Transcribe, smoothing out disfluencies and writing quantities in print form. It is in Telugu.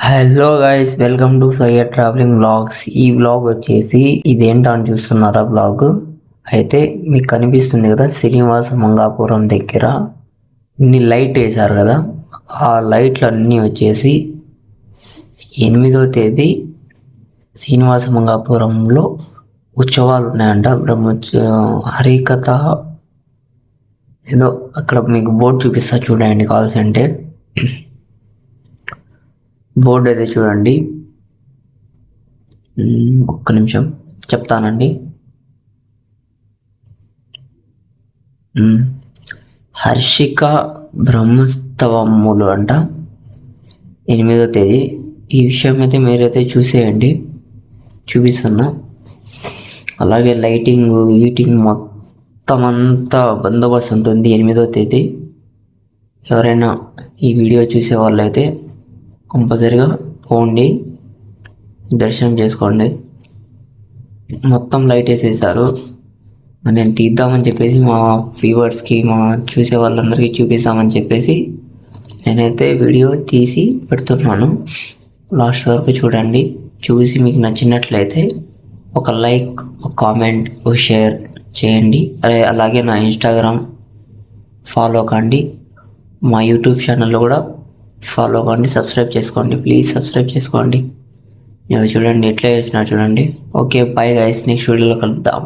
Hello guys, welcome to Syed travelling vlogs. ఈ బ్లాగ్ వచ్చేసి ఇదేంటో అని చూస్తున్నారా బ్లాగ్ అయితే మీకు కనిపిస్తుంది కదా, శ్రీనివాస మంగాపురం దగ్గర ఇన్ని లైట్ వేశారు కదా, ఆ లైట్లు అన్నీ వచ్చేసి 8వ తేదీ శ్రీనివాస మంగాపురంలో ఉత్సవాలు ఉన్నాయంట. హరికథ ఏదో అక్కడ మీకు బోర్డు చూపిస్తా చూడండి, కావాల్సి అంటే బోర్డు అయితే చూడండి. ఒక్క నిమిషం చెప్తానండి. హర్షిక బ్రహ్మోత్సవములు అంట, 8వ తేదీ. ఈ విషయం అయితే మీరైతే చూసేయండి, చూపిస్తున్నా. అలాగే లైటింగ్ హీటింగ్ మొత్తం అంతా బందోబస్తు ఉంటుంది 8వ తేదీ. ఎవరైనా ఈ వీడియో చూసే వాళ్ళైతే కంపల్సరిగా పోండి, దర్శనం చేసుకోండి. మొత్తం లైట్ వేసేసారు. నేను తీద్దామని చెప్పేసి మా వ్యూవర్స్కి, మా చూసే వాళ్ళందరికీ చూపిస్తామని చెప్పేసి నేనైతే వీడియో తీసి పెడుతున్నాను. లాస్ట్ వరకు చూడండి. చూసి మీకు నచ్చినట్లయితే ఒక లైక్, ఒక కామెంట్, ఒక షేర్ చేయండి. అలాగే నా ఇన్స్టాగ్రామ్ ఫాలో కండి, మా యూట్యూబ్ ఛానల్లో కూడా ఫాలో కండి, సబ్స్క్రైబ్ చేసుకోండి. ప్లీజ్ సబ్స్క్రైబ్ చేసుకోండి. చూడండి ఎట్లా చేసినా చూడండి. ఓకే, బై గైస్, నెక్స్ట్ వీడియోలో కలుద్దాం.